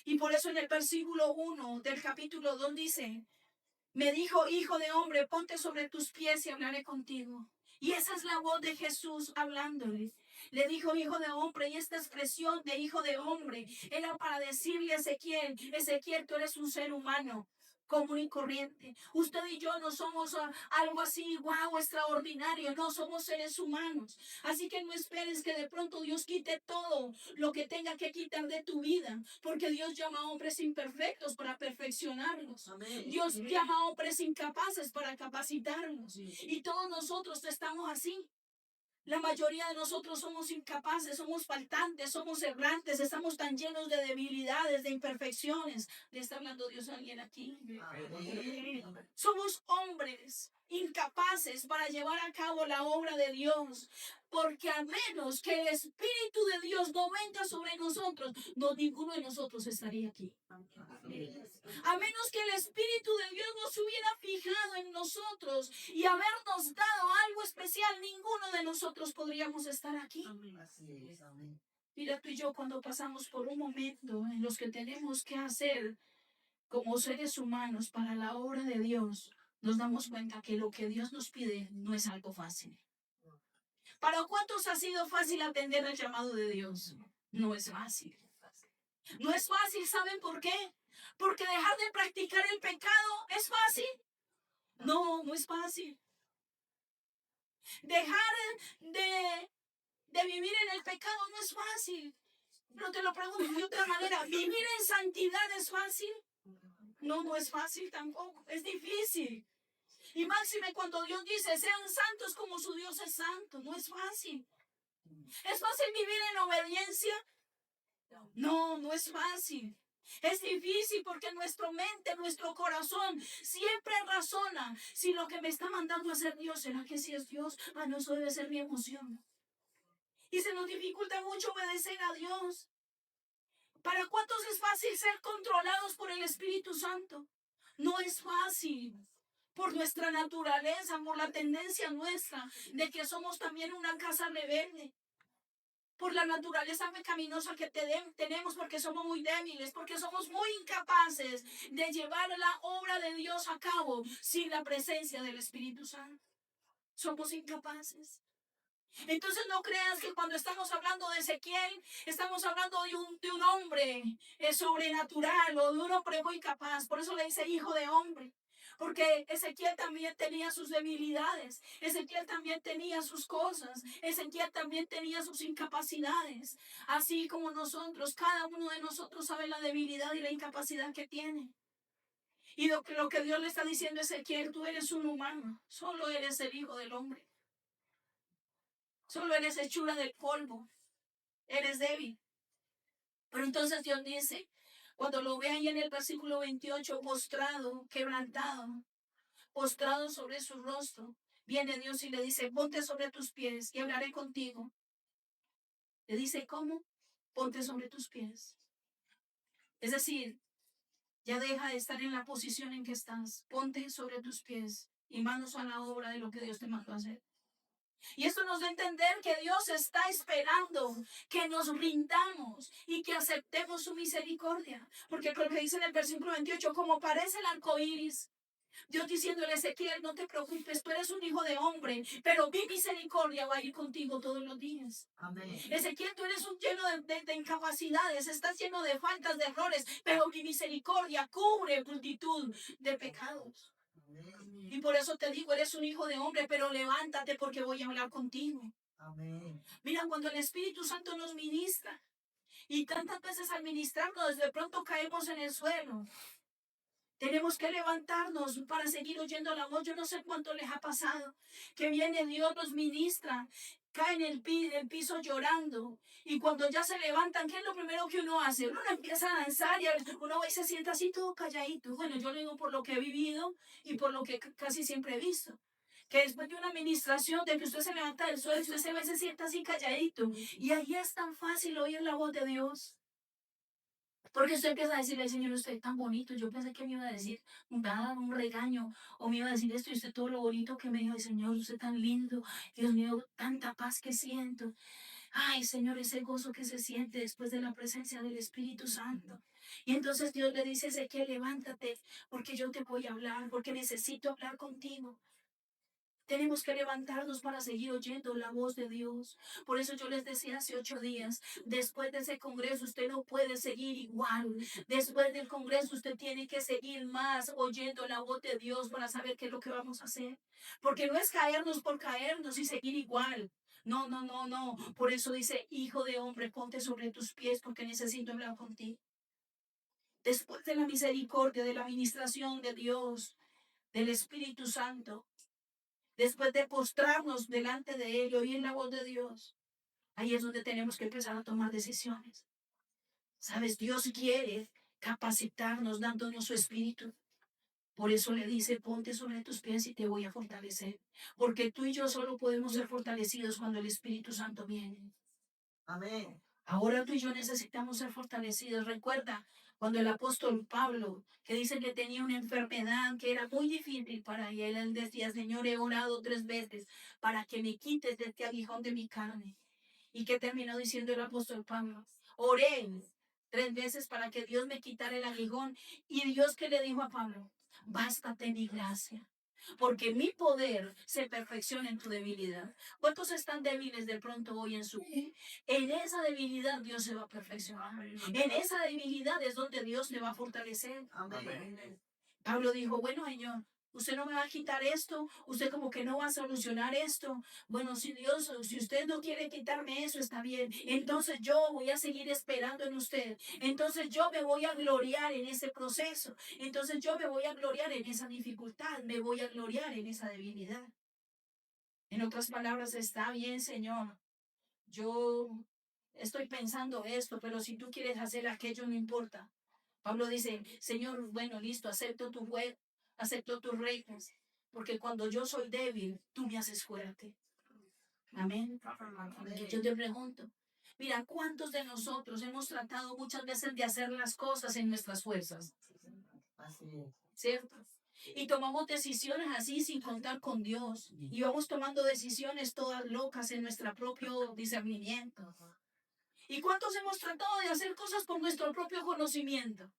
Y por eso en el versículo 1 del capítulo 2 dice, me dijo, hijo de hombre, ponte sobre tus pies y hablaré contigo. Y esa es la voz de Jesús hablándole. Le dijo hijo de hombre, y esta expresión de hijo de hombre era para decirle a Ezequiel, Ezequiel, tú eres un ser humano común y corriente. Usted y yo no somos algo así, wow, extraordinario. No, somos seres humanos. Así que no esperes que de pronto Dios quite todo lo que tenga que quitar de tu vida, porque Dios llama a hombres imperfectos para perfeccionarlos. Amén. Dios llama a hombres incapaces para capacitarlos. Y todos nosotros estamos así. La mayoría de nosotros somos incapaces, somos faltantes, somos errantes, estamos tan llenos de debilidades, de imperfecciones. ¿Le está hablando Dios a alguien aquí? Somos hombres incapaces para llevar a cabo la obra de Dios, porque a menos que el Espíritu de Dios no venga sobre nosotros, no, ninguno de nosotros estaría aquí. A menos que el Espíritu de Dios no se hubiera fijado en nosotros y habernos dado algo especial, ninguno de nosotros podríamos estar aquí. Mira, tú y yo cuando pasamos por un momento en los que tenemos que hacer como seres humanos para la obra de Dios, nos damos cuenta que lo que Dios nos pide no es algo fácil. ¿Para cuántos ha sido fácil atender el llamado de Dios? No es fácil. No es fácil, ¿saben por qué? Porque dejar de practicar el pecado es fácil. No, no es fácil. Dejar de vivir en el pecado no es fácil. Pero te lo pregunto de otra manera. ¿Vivir en santidad es fácil? No, no es fácil tampoco. Es difícil. Y máxime cuando Dios dice, sean santos como su Dios es santo. No es fácil. ¿Es fácil vivir en obediencia? No, no es fácil. Es difícil porque nuestra mente, nuestro corazón siempre razona si lo que me está mandando a hacer Dios, ¿será que sí es Dios? Ah, no, eso debe ser mi emoción. Y se nos dificulta mucho obedecer a Dios. ¿Para cuántos es fácil ser controlados por el Espíritu Santo? No es fácil. Por nuestra naturaleza, por la tendencia nuestra de que somos también una casa rebelde. Por la naturaleza pecaminosa que tenemos, porque somos muy débiles, porque somos muy incapaces de llevar la obra de Dios a cabo sin la presencia del Espíritu Santo. Somos incapaces. Entonces no creas que cuando estamos hablando de Ezequiel, estamos hablando de un hombre sobrenatural o de un hombre muy capaz. Por eso le dice hijo de hombre. Porque Ezequiel también tenía sus debilidades, Ezequiel también tenía sus cosas, Ezequiel también tenía sus incapacidades. Así como nosotros, cada uno de nosotros sabe la debilidad y la incapacidad que tiene. Y lo que Dios le está diciendo a Ezequiel, tú eres un humano, solo eres el hijo del hombre. Solo eres hechura del polvo, eres débil. Pero entonces Dios dice, cuando lo ve ahí en el versículo 28, postrado, quebrantado, postrado sobre su rostro, viene Dios y le dice, ponte sobre tus pies y hablaré contigo. Le dice, ¿cómo? Ponte sobre tus pies. Es decir, ya deja de estar en la posición en que estás. Ponte sobre tus pies y manos a la obra de lo que Dios te mandó a hacer. Y esto nos da a entender que Dios está esperando que nos rindamos y que aceptemos su misericordia. Porque creo que dice en el versículo 28, como parece el arco iris, Dios diciéndole a Ezequiel, no te preocupes, tú eres un hijo de hombre, pero mi misericordia va a ir contigo todos los días. Amén. Ezequiel, tú eres un lleno de incapacidades, estás lleno de faltas, de errores, pero mi misericordia cubre multitud de pecados. Y por eso te digo, eres un hijo de hombre, pero levántate porque voy a hablar contigo. Amén. Mira, cuando el Espíritu Santo nos ministra, y tantas veces al ministrarnos, de pronto caemos en el suelo. Tenemos que levantarnos para seguir oyendo la voz. Yo no sé cuánto les ha pasado, que viene Dios, nos ministra, caen en el piso llorando. Y cuando ya se levantan, ¿qué es lo primero que uno hace? Uno empieza a danzar y uno va y se sienta así todo calladito. Bueno, yo lo digo por lo que he vivido y por lo que casi siempre he visto. Que después de una administración, de que usted se levanta del suelo, usted se ve, se sienta así calladito. Y ahí es tan fácil oír la voz de Dios. Porque usted empieza a decirle, Señor, usted es tan bonito. Yo pensé que me iba a decir un regaño o me iba a decir esto y usted todo lo bonito que me dijo, Señor, usted tan lindo. Dios mío, tanta paz que siento. Ay, Señor, ese gozo que se siente después de la presencia del Espíritu Santo. Y entonces Dios le dice, Ezequiel, levántate, porque yo te voy a hablar, porque necesito hablar contigo. Tenemos que levantarnos para seguir oyendo la voz de Dios. Por eso yo les decía hace 8 días, después de ese congreso usted no puede seguir igual. Después del congreso usted tiene que seguir más oyendo la voz de Dios para saber qué es lo que vamos a hacer. Porque no es caernos por caernos y seguir igual. No, no, no, no. Por eso dice, hijo de hombre, ponte sobre tus pies porque necesito hablar contigo. Después de la misericordia, de la administración de Dios, del Espíritu Santo, después de postrarnos delante de Él y oír la voz de Dios, ahí es donde tenemos que empezar a tomar decisiones. ¿Sabes? Dios quiere capacitarnos dándonos su espíritu. Por eso le dice, ponte sobre tus pies y te voy a fortalecer. Porque tú y yo solo podemos ser fortalecidos cuando el Espíritu Santo viene. Amén. Ahora tú y yo necesitamos ser fortalecidos. Recuerda cuando el apóstol Pablo, que dice que tenía una enfermedad que era muy difícil para él, él decía, Señor, he orado 3 veces para que me quites de este aguijón de mi carne. ¿Y qué terminó diciendo el apóstol Pablo? Oré 3 veces para que Dios me quitara el aguijón. Y Dios que le dijo a Pablo, bástate mi gracia. Porque mi poder se perfecciona en tu debilidad. ¿Cuántos están débiles de pronto hoy en su vida? En esa debilidad Dios se va a perfeccionar. En esa debilidad es donde Dios te va a fortalecer. Amén. Pablo dijo, bueno, Señor, usted no me va a quitar esto, usted como que no va a solucionar esto. Bueno, si Dios, si usted no quiere quitarme eso, está bien. Entonces yo voy a seguir esperando en usted. Entonces yo me voy a gloriar en ese proceso. Entonces yo me voy a gloriar en esa dificultad, me voy a gloriar en esa debilidad. En otras palabras, está bien, Señor. Yo estoy pensando esto, pero si tú quieres hacer aquello, no importa. Pablo dice, Señor, bueno, listo, acepto tu juez, acepto tus reglas, porque cuando yo soy débil, tú me haces fuerte. Amén. Yo te pregunto, mira, ¿cuántos de nosotros hemos tratado muchas veces de hacer las cosas en nuestras fuerzas? Así es. ¿Cierto? Y tomamos decisiones así sin contar con Dios. Y vamos tomando decisiones todas locas en nuestro propio discernimiento. ¿Y cuántos hemos tratado de hacer cosas por nuestro propio conocimiento?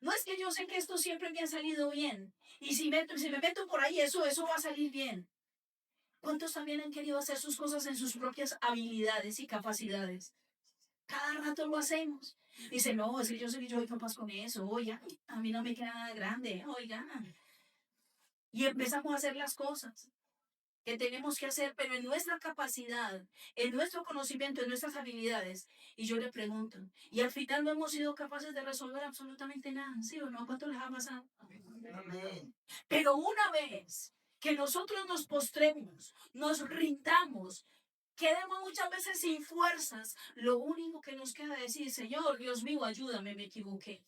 No es que yo sé que esto siempre me ha salido bien. Y si me meto por ahí, eso va a salir bien. ¿Cuántos también han querido hacer sus cosas en sus propias habilidades y capacidades? Cada rato lo hacemos. Dice, no, es que yo sé que yo soy capaz con eso. Oiga, a mí no me queda nada grande. Oiga. Y empezamos a hacer las cosas que tenemos que hacer, pero en nuestra capacidad, en nuestro conocimiento, en nuestras habilidades. Y yo le pregunto, y al final no hemos sido capaces de resolver absolutamente nada, ¿sí o no? ¿Cuánto les ha pasado? Amén. Pero una vez que nosotros nos postremos, nos rindamos, quedemos muchas veces sin fuerzas, lo único que nos queda es decir, Señor, Dios mío, ayúdame, me equivoqué.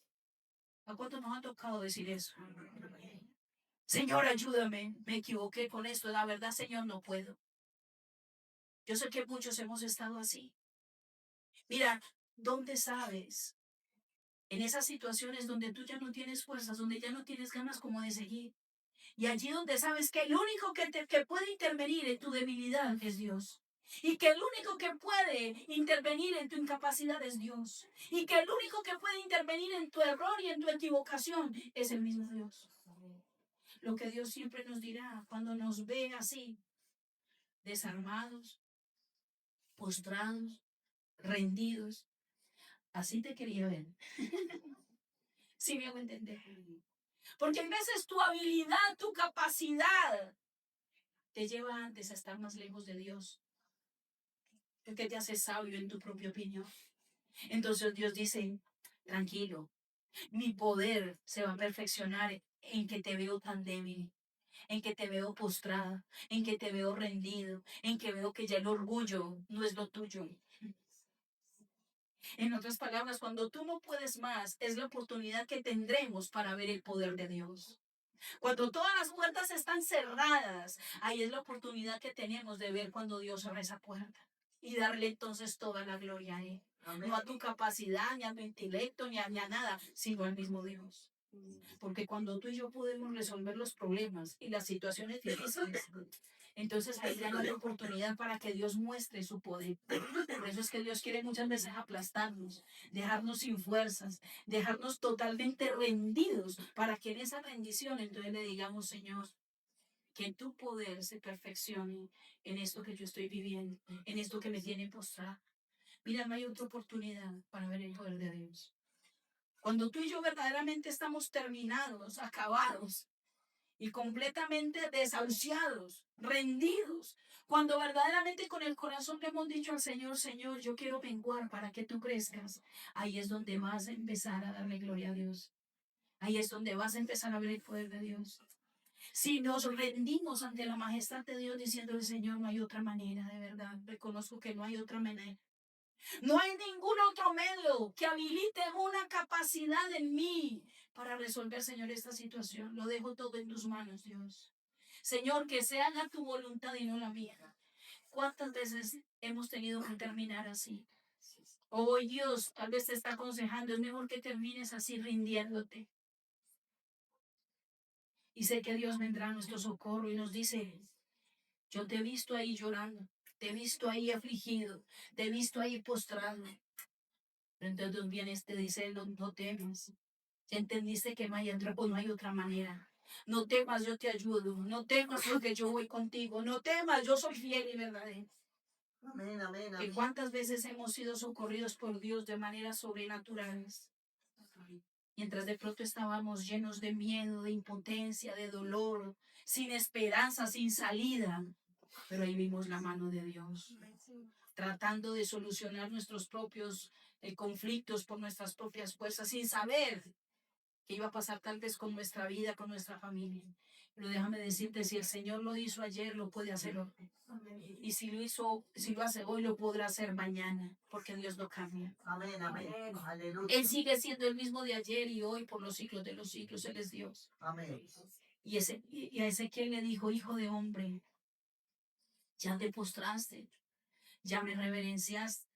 ¿A cuánto nos ha tocado decir eso? Señor, ayúdame, me equivoqué con esto, la verdad, Señor, no puedo. Yo sé que muchos hemos estado así. Mira, ¿dónde sabes? En esas situaciones donde tú ya no tienes fuerzas, donde ya no tienes ganas como de seguir. Y allí donde sabes que el único que puede intervenir en tu debilidad es Dios. Y que el único que puede intervenir en tu incapacidad es Dios. Y que el único que puede intervenir en tu error y en tu equivocación es el mismo Dios. Lo que Dios siempre nos dirá cuando nos ve así, desarmados, postrados, rendidos. Así te quería ver. Sí me hago entender. Porque a veces tu habilidad, tu capacidad te lleva antes a estar más lejos de Dios. Porque te hace sabio en tu propia opinión. Entonces Dios dice, tranquilo, mi poder se va a perfeccionar en que te veo tan débil, en que te veo postrada, en que te veo rendido, en que veo que ya el orgullo no es lo tuyo. En otras palabras, cuando tú no puedes más, es la oportunidad que tendremos para ver el poder de Dios. Cuando todas las puertas están cerradas, ahí es la oportunidad que tenemos de ver cuando Dios abre esa puerta y darle entonces toda la gloria a Él. No a tu capacidad, ni a tu intelecto, ni a nada, sino al mismo Dios. Porque cuando tú y yo podemos resolver los problemas y las situaciones difíciles, entonces ahí ya no hay oportunidad para que Dios muestre su poder. Por eso es que Dios quiere muchas veces aplastarnos, dejarnos sin fuerzas, dejarnos totalmente rendidos, para que en esa rendición entonces le digamos, Señor, que tu poder se perfeccione en esto que yo estoy viviendo, en esto que me tiene postrada. Mira, no hay otra oportunidad para ver el poder de Dios. Cuando tú y yo verdaderamente estamos terminados, acabados y completamente desahuciados, rendidos, cuando verdaderamente con el corazón le hemos dicho al Señor, Señor, yo quiero menguar para que tú crezcas, ahí es donde vas a empezar a darle gloria a Dios. Ahí es donde vas a empezar a ver el poder de Dios. Si nos rendimos ante la majestad de Dios diciéndole, Señor, no hay otra manera, de verdad, reconozco que no hay otra manera. No hay ningún otro medio que habilite una capacidad en mí para resolver, Señor, esta situación. Lo dejo todo en tus manos, Dios. Señor, que se haga tu voluntad y no la mía. ¿Cuántas veces hemos tenido que terminar así? Hoy Dios tal vez te está aconsejando, es mejor que termines así rindiéndote. Y sé que Dios vendrá a nuestro socorro y nos dice, yo te he visto ahí llorando, te he visto ahí afligido, te he visto ahí postrado. Pero entonces viene te dice, no, no temas. Ya entendiste que no hay no hay otra manera. No temas, yo te ayudo. No temas porque yo voy contigo. No temas, yo soy fiel y verdadero. Amén, amén, Que amén. cuántas veces hemos sido socorridos por Dios de maneras sobrenaturales. Mientras de pronto estábamos llenos de miedo, de impotencia, de dolor, sin esperanza, sin salida. Pero ahí vimos la mano de Dios, tratando de solucionar nuestros propios conflictos por nuestras propias fuerzas, sin saber qué iba a pasar tal vez con nuestra vida, con nuestra familia. Pero déjame decirte, si el Señor lo hizo ayer, lo puede hacer hoy. Y si lo hace hoy, lo podrá hacer mañana, porque Dios no cambia. Amén, amén. Aleluya. Él sigue siendo el mismo de ayer y hoy por los siglos de los siglos. Él es Dios. Amén. Y a Ezequiel le dijo, hijo de hombre, ya te postraste, ya me reverenciaste,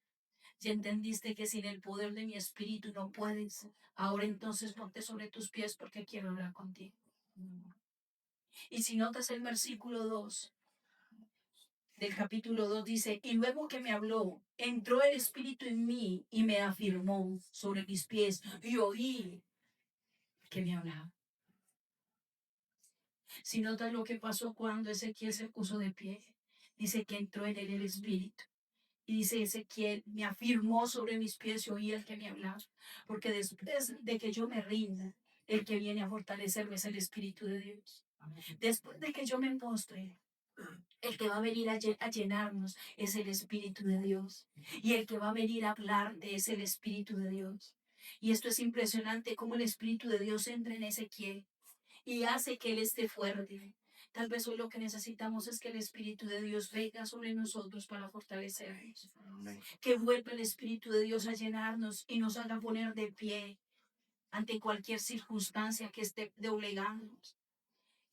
ya entendiste que sin el poder de mi espíritu no puedes. Ahora entonces ponte sobre tus pies porque quiero hablar contigo. Y si notas el versículo 2 del capítulo 2 dice, y luego que me habló, entró el espíritu en mí y me afirmó sobre mis pies y oí que me hablaba. Si notas lo que pasó cuando Ezequiel se puso de pie, dice que entró en él el espíritu. Y dice Ezequiel, me afirmó sobre mis pies y oí el que me hablaba. Porque después de que yo me rinda, el que viene a fortalecerme es el Espíritu de Dios. Después de que yo me postre, el que va a venir a llenarnos es el Espíritu de Dios. Y el que va a venir a hablarte es el Espíritu de Dios. Y esto es impresionante cómo el Espíritu de Dios entra en Ezequiel y hace que él esté fuerte. Tal vez hoy lo que necesitamos es que el Espíritu de Dios venga sobre nosotros para fortalecernos. Que vuelva el Espíritu de Dios a llenarnos y nos haga poner de pie ante cualquier circunstancia que esté doblegándonos.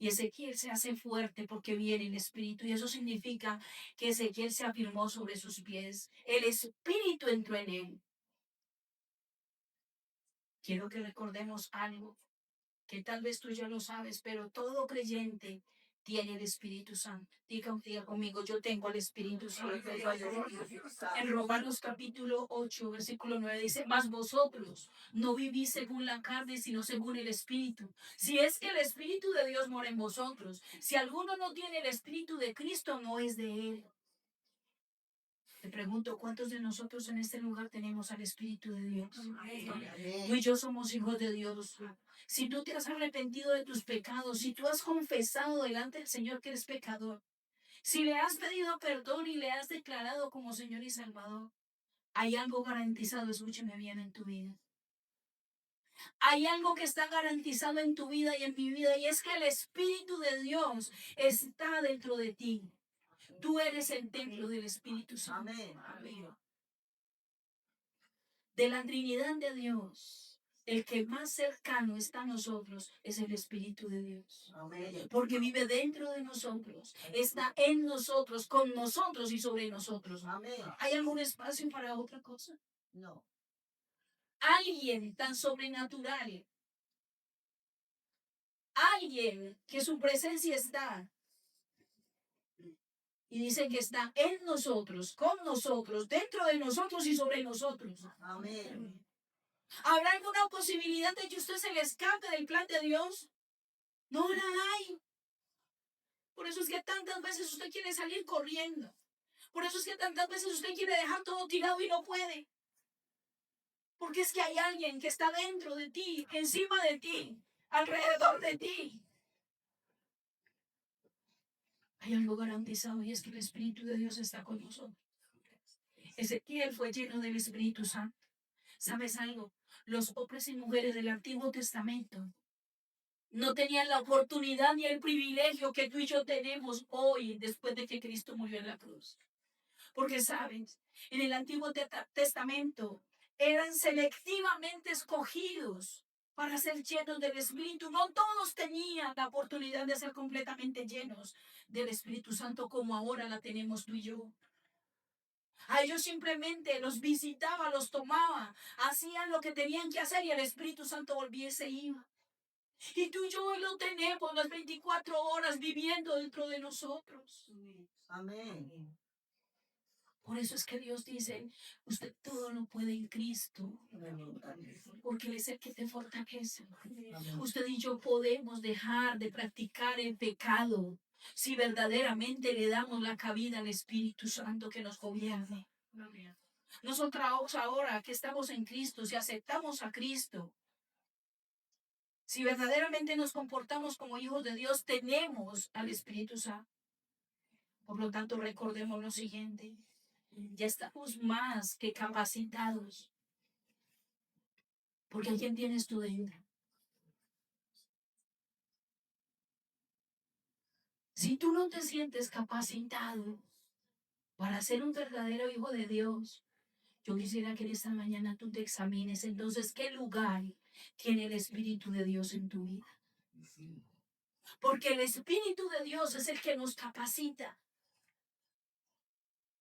Y Ezequiel se hace fuerte porque viene el Espíritu. Y eso significa que Ezequiel se afirmó sobre sus pies. El Espíritu entró en él. Quiero que recordemos algo que tal vez tú ya lo sabes, pero todo creyente tiene el Espíritu Santo. Diga conmigo, yo tengo el Espíritu Santo. En Romanos capítulo 8, versículo 9 dice, mas vosotros no vivís según la carne, sino según el Espíritu. Si es que el Espíritu de Dios mora en vosotros, si alguno no tiene el Espíritu de Cristo, no es de él. Te pregunto, ¿cuántos de nosotros en este lugar tenemos al Espíritu de Dios? Tú y yo somos hijos de Dios. Si tú te has arrepentido de tus pecados, si tú has confesado delante del Señor que eres pecador, si le has pedido perdón y le has declarado como Señor y Salvador, hay algo garantizado, escúchame bien, en tu vida. Hay algo que está garantizado en tu vida y en mi vida, y es que el Espíritu de Dios está dentro de ti. Tú eres el templo del Espíritu Santo. Amén. De la Trinidad de Dios, el que más cercano está a nosotros es el Espíritu de Dios. Amén. Porque vive dentro de nosotros, está en nosotros, con nosotros y sobre nosotros. Amén. ¿Hay algún espacio para otra cosa? No. Alguien tan sobrenatural, alguien que su presencia está y dice que está en nosotros, con nosotros, dentro de nosotros y sobre nosotros. Amén. ¿Habrá alguna posibilidad de que usted se le escape del plan de Dios? No la hay. Por eso es que tantas veces usted quiere salir corriendo. Por eso es que tantas veces usted quiere dejar todo tirado y no puede. Porque es que hay alguien que está dentro de ti, encima de ti, alrededor de ti. Hay algo garantizado y es que el Espíritu de Dios está con nosotros. Ezequiel fue lleno del Espíritu Santo. ¿Sabes algo? Los hombres y mujeres del Antiguo Testamento no tenían la oportunidad ni el privilegio que tú y yo tenemos hoy después de que Cristo murió en la cruz. Porque, ¿sabes? En el Antiguo Testamento eran selectivamente escogidos para ser llenos del Espíritu. No todos tenían la oportunidad de ser completamente llenos del Espíritu Santo como ahora la tenemos tú y yo. A ellos simplemente los visitaba, los tomaba, hacían lo que tenían que hacer y el Espíritu Santo volvía y se iba. Y tú y yo hoy lo tenemos las 24 horas viviendo dentro de nosotros. Amén. Por eso es que Dios dice, usted todo lo puede en Cristo, porque Él es el que te fortalece. Usted y yo podemos dejar de practicar el pecado si verdaderamente le damos la cabida al Espíritu Santo que nos gobierne. Nosotros ahora que estamos en Cristo, si aceptamos a Cristo, si verdaderamente nos comportamos como hijos de Dios, tenemos al Espíritu Santo. Por lo tanto, recordemos lo siguiente. Ya estamos más que capacitados. Porque ¿a quién tienes tú dentro? Si tú no te sientes capacitado para ser un verdadero hijo de Dios, yo quisiera que en esta mañana tú te examines. Entonces, ¿qué lugar tiene el Espíritu de Dios en tu vida? Porque el Espíritu de Dios es el que nos capacita.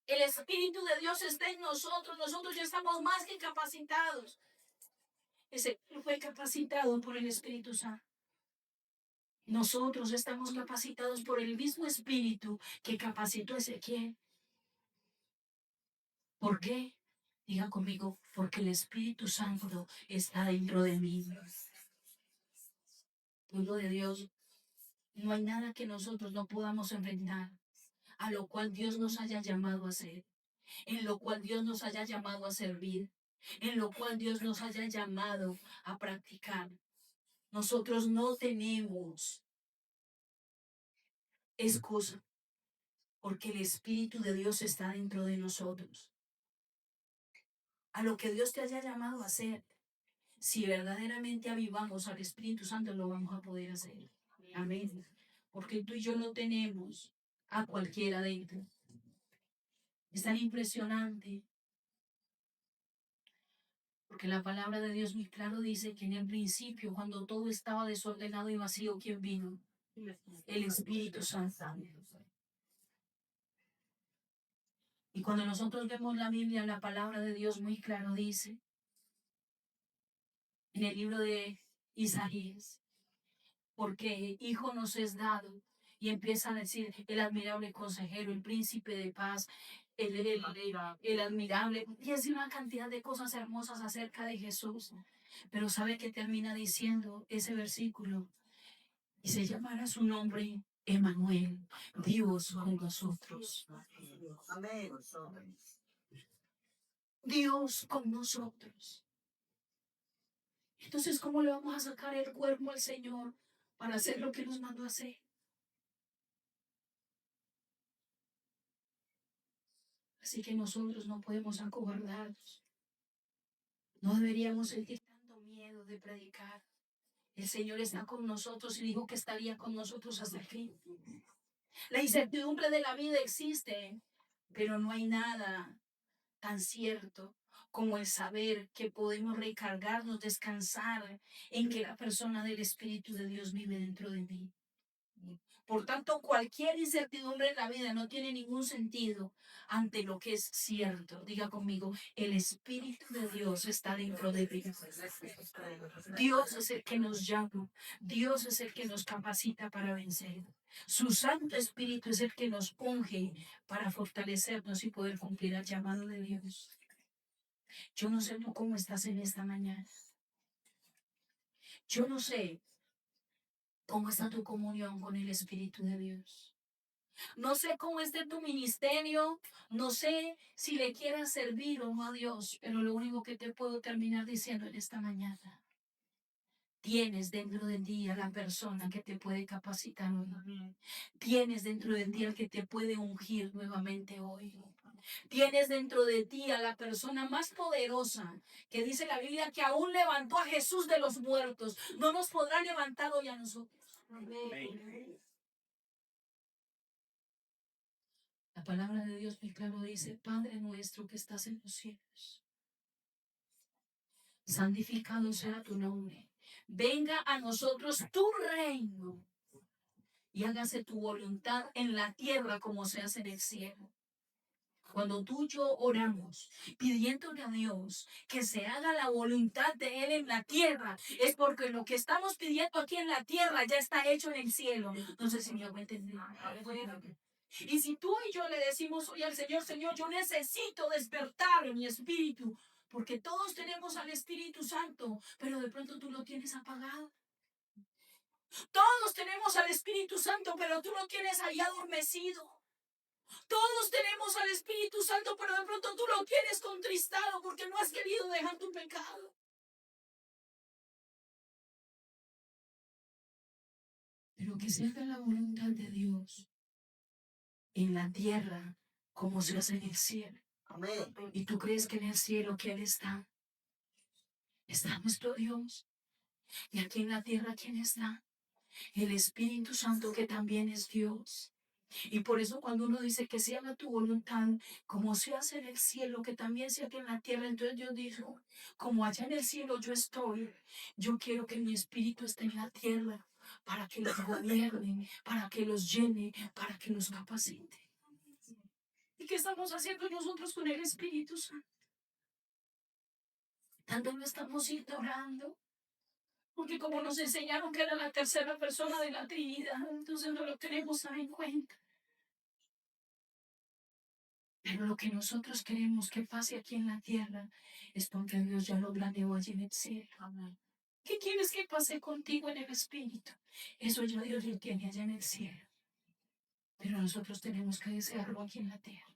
El Espíritu de Dios está en nosotros. Nosotros ya estamos más que capacitados. Ese fue capacitado por el Espíritu Santo. Nosotros estamos capacitados por el mismo Espíritu que capacitó a Ezequiel. ¿Por qué? Diga conmigo, porque el Espíritu Santo está dentro de mí. Pueblo de Dios, no hay nada que nosotros no podamos enfrentar, a lo cual Dios nos haya llamado a hacer, en lo cual Dios nos haya llamado a servir, en lo cual Dios nos haya llamado a practicar. Nosotros no tenemos excusa, porque el Espíritu de Dios está dentro de nosotros. A lo que Dios te haya llamado a hacer, si verdaderamente avivamos al Espíritu Santo, lo vamos a poder hacer. Amén. Porque tú y yo no tenemos a cualquiera dentro. Es tan impresionante. Porque la palabra de Dios muy claro dice que en el principio, cuando todo estaba desordenado y vacío, ¿quién vino? El Espíritu Santo. Y cuando nosotros vemos la Biblia, la palabra de Dios muy claro dice, en el libro de Isaías, porque hijo nos es dado. Y empieza a decir el admirable consejero, el príncipe de paz, el admirable. Y es una cantidad de cosas hermosas acerca de Jesús. Pero ¿sabe qué termina diciendo ese versículo? Y se llamará su nombre Emmanuel, Dios con nosotros. Amén. Dios con nosotros. Entonces, ¿cómo le vamos a sacar el cuerpo al Señor para hacer lo que nos mandó a hacer? Así que nosotros no podemos acobardarnos. No deberíamos sentir tanto miedo de predicar. El Señor está con nosotros y dijo que estaría con nosotros hasta el fin. La incertidumbre de la vida existe, pero no hay nada tan cierto como el saber que podemos recargarnos, descansar en que la persona del Espíritu de Dios vive dentro de mí. Por tanto, cualquier incertidumbre en la vida no tiene ningún sentido ante lo que es cierto. Diga conmigo, el Espíritu de Dios está dentro de mí. Dios es el que nos llama. Dios es el que nos capacita para vencer. Su Santo Espíritu es el que nos unge para fortalecernos y poder cumplir el llamado de Dios. Yo no sé tú cómo estás en esta mañana. Yo no sé cómo está tu comunión con el Espíritu de Dios. No sé cómo esté tu ministerio, no sé si le quieras servir o no a Dios, pero lo único que te puedo terminar diciendo en esta mañana, tienes dentro de ti a la persona que te puede capacitar hoy. Tienes dentro de ti al que te puede ungir nuevamente hoy. Tienes dentro de ti a la persona más poderosa, que dice la Biblia que aún levantó a Jesús de los muertos. No nos podrá levantar hoy a nosotros. Amén. La palabra de Dios muy claro dice, Padre nuestro que estás en los cielos, santificado sea tu nombre. Venga a nosotros tu reino y hágase tu voluntad en la tierra como se hace en el cielo. Cuando tú y yo oramos pidiéndole a Dios que se haga la voluntad de Él en la tierra, es porque lo que estamos pidiendo aquí en la tierra ya está hecho en el cielo. No sé si me hago entender. Y si tú y yo le decimos hoy al Señor, Señor, yo necesito despertar en mi espíritu, porque todos tenemos al Espíritu Santo, pero de pronto tú lo tienes apagado. Todos tenemos al Espíritu Santo, pero tú lo tienes ahí adormecido. Todos tenemos al Espíritu Santo, pero de pronto tú lo tienes contristado porque no has querido dejar tu pecado. Pero que se haga la voluntad de Dios en la tierra como se hace en el cielo. Amén. ¿Y tú crees que en el cielo que Él está? Está nuestro Dios. ¿Y aquí en la tierra quién está? El Espíritu Santo que también es Dios. Y por eso cuando uno dice que se haga tu voluntad, como se hace en el cielo, que también se haga en la tierra, entonces Dios dijo, como allá en el cielo yo estoy, yo quiero que mi espíritu esté en la tierra, para que los gobierne, para que los llene, para que los capacite. ¿Y qué estamos haciendo nosotros con el Espíritu Santo? Tanto lo estamos ignorando. Porque como nos enseñaron que era la tercera persona de la Trinidad, entonces no lo tenemos en cuenta. Pero lo que nosotros queremos que pase aquí en la tierra es porque Dios ya lo planeó allí en el cielo. ¿Qué quieres que pase contigo en el Espíritu? Eso ya Dios lo tiene allá en el cielo. Pero nosotros tenemos que desearlo aquí en la tierra.